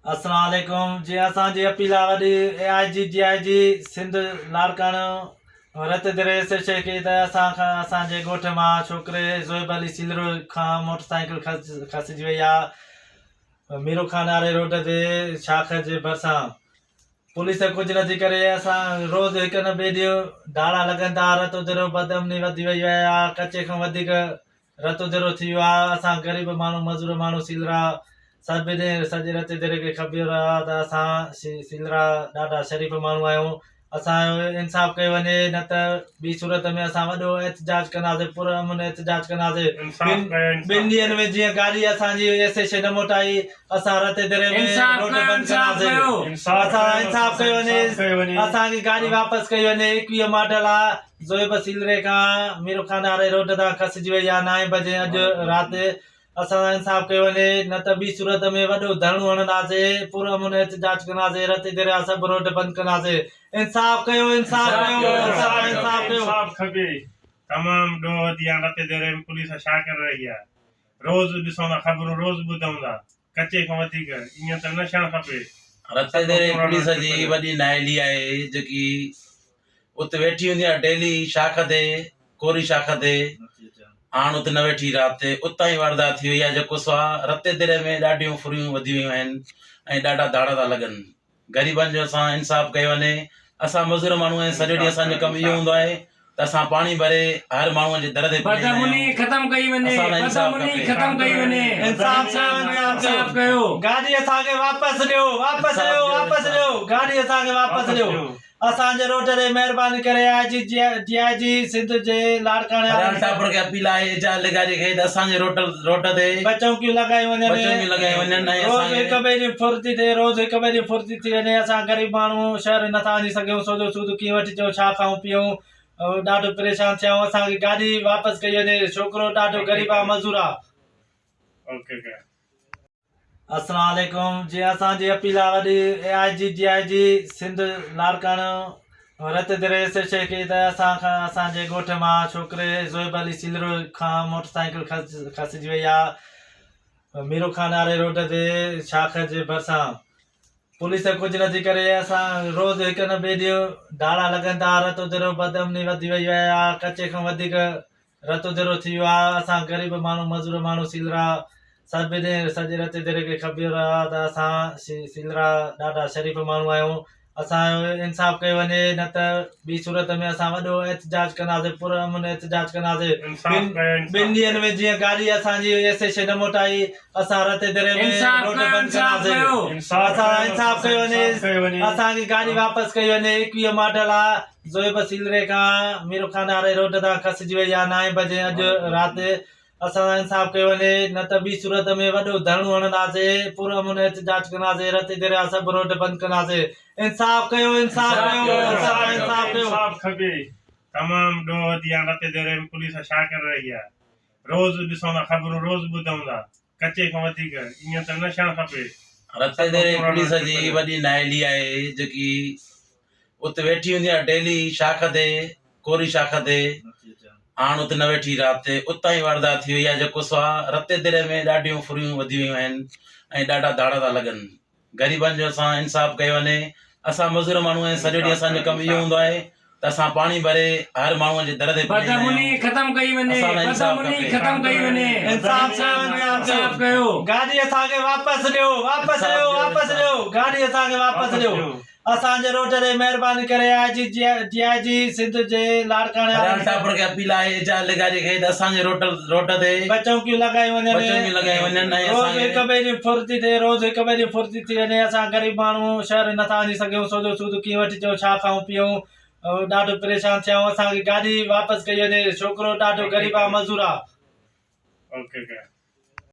अस्सलाम वालेकुम जी असांजी अपील आहे वॾी AIG DIG सिंध लाड़काणो रत दरे से की त असांजे ॻोठ मां छोकिरे ज़ोएब अली सिलरो खां मोटरसाइकिल खसिजी वई आहे मीरो खान वारे रोड ते शाख जे भरिसां पुलिस कुझु नथी करे। असां रोज़ हिकु न ॿिए ॾींहुं डाड़ा लॻनि था, रतो दरो बदअमनी वधी वई आहे, कचे खां वधीक रतो दरो थी वियो आहे। असां ग़रीब माण्हू मज़ूर माण्हू सिलरा सभु सॼे रते दरे खे ख़बर आहे त असां सिलरा ॾाढा शरीफ़ माण्हू आहियूं। असांजो इंसाफ़ कयो वञे, न त ॿी सूरत में असां वॾो एहतजाज कंदासीं, पुरअमन एहतजाज कंदासीं। ॿिनि ॾींहंनि में जीअं गाॾी असांजी एसएच न मोटाई असां रते दरे में रोड बंदि कंदासीं। असां इंसाफ़ कयो वञे, असांजी गाॾी वापसि कई वञे। 21 मॉडल आहे, ज़ोएब सिलरे खां मीरो खान वारे रोड तां खसिजी वई आहे 9 बजे अॼु राति। असां इंसाफ़ कयो वञे, न त ॿी सूरत में वॾो धरणो हणंदासीं, पुरअमन एहतजाज कंदासीं, रते दरिया सभु रोड बंदि कंदासीं। इंसाफ़ कयो, इंसाफ़ कयो, इंसाफ़ कयो। खपे तमाम ॾोह वधी आहे रते दरे में। पुलिस छा करे रही आहे? रोज़ ॾिसूं था ख़बरूं, रोज़ ॿुधूं था, कचे खां वधीक ईअं त न थियणु खपे। रते दरे पुलिस जी वॾी नाइली आहे जेकी उते वेठी हूंदी आहे डेली शाख ते, कोरी शाख ते। हाणे उते न वेठी राति उतां ई वारदात थी वई आहे। जेको सो आहे रते दरे में ॾाढियूं फुरियूं वधी वयूं आहिनि ऐं ॾाढा दाड़ा था लॻनि। ग़रीबनि जो असां इंसाफ़ कयो वञे। असां मज़ूर माण्हू आहियूं, सॼो ॾींहुं असांजो कमु इहो हूंदो आहे त असां पाणी भरे हर माण्हूअ जे दर ते ख़तम कई वञे, ख़तम कई वञे। इंसाफ़ कयो, गाॾी असांखे वापसि ॾियो, वापसि ॾियो, वापसि ॾियो, गाॾी असांखे वापसि ॾियो। असांजे रोड ते महिरबानी करे AIG DIG सिंध जे लाड़काणे टापर खे अपील आहे जाल गाॾी खे त असांजे रोड ते बचौकियूं लॻाई वञनि, रोज़ हिक ॿिए जी फुर्ती थिए, रोज़ हिक ॿिए जी फुर्ती थी वञे। असां ग़रीब माण्हू शहर नथा वञी सघूं, सोचो सूद कीअं वठी अचूं, छा खाऊं पीऊं, ॾाढो परेशान थिया आहियूं। असांजी गाॾी वापसि कई वञे, छोकिरो ॾाढो ग़रीब आहे, मज़ूर आहे। अस्सलाम वालेकुम जी असांजी अपील आहे वॾी AIG DIG सिंध लाड़काणो रत दरे से की त असांजे ॻोठ मां छोकिरे ज़ोएब अली सिलरो खां मोटरसाइकिल खसिजी वई आहे मीरो खान वारे रोड ते शाख जे भरिसां पुलिस कुझु नथी करे। असां रोज़ हिकु न ॿिए ॾींहुं डाड़ा लॻनि था, रतो दरो बदअमनी वधी वई आहे, कचे खां वधीक रतो दरो थी वियो आहे। असां ग़रीब माण्हू मज़ूर माण्हू सिलरा सभु सॼे रते दरे खे ख़बर आहे त असां सिलरा ॾाढा शरीफ़ माण्हू आहियूं। असांजो इंसाफ़ कयो वञे, न त ॿी सूरत में असां वॾो एहतजाज कंदासीं, पुरअमन एहतजाज कंदासीं। ॿिनि ॾींहंनि में जीअं गाॾी असांजी एसएच न मोटाई असां रते दरे में रोड बंदि कंदासीं। असां इंसाफ़ कयो वञे, असांजी गाॾी वापसि कई वञे। 21 मॉडल आहे, ज़ोएब सिलरे खां मीरो खान वारे रोड तां खसिजी वई आहे 9 बजे अॼु राति। असां इंसाफ़ कयो वञे, न त ॿी सूरत में वॾो धरणो हणंदासीं, पुरअमन एहतजाज कंदासीं, रते दरिया सभु रोड बंदि कंदासीं। इंसाफ़ कयो, इंसाफ़ कयो, इंसाफ़ कयो। खपे तमाम ॾोह वधी आहे रते दरे में। पुलिस छा करे रही आहे? रोज़ ॾिसूं था ख़बरूं, रोज़ ॿुधूं था, कचे खां वधीक ईअं त न थियणु खपे। रते दरे पुलिस जी वॾी नाइली आहे जेकी उते वेठी हूंदी आहे डेली शाख ते, कोरी शाख ते। हाणे उते न वेठी राति उतां ई वारदात थी वई आहे। जेको सो आहे रते दरे में ॾाढियूं फुरियूं वधी वयूं आहिनि ऐं ॾाढा दाड़ा था लॻनि। ग़रीबनि जो असां इंसाफ़ कयो वञे। असां मज़ूर माण्हू आहियूं, सॼो ॾींहुं असांजो कमु इहो हूंदो आहे त असां पाणी भरे हर माण्हूअ जे दर ते ख़तम कई वञे, ख़तम कई वञे। इंसाफ़ कयो, गाॾी असांखे वापसि ॾियो, वापसि ॾियो, वापसि ॾियो, गाॾी असांखे वापसि ॾियो। असांजे रोड ते महिरबानी करे AIG DIG सिंध जे लाड़काणे टापर खे अपील आहे जाल गाॾी खे त असांजे रोड ते बचौकियूं लॻाई वञनि, रोज़ हिक ॿिए जी फुर्ती थिए, रोज़ हिक ॿिए जी फुर्ती थी वञे। असां ग़रीब माण्हू शहर नथा वञी सघूं, सोचो सूद कीअं वठी अचूं, छा खाऊं पीऊं, ॾाढो परेशान थिया आहियूं। असांजी गाॾी वापसि कई वञे, छोकिरो ॾाढो ग़रीब आहे, मज़ूर आहे।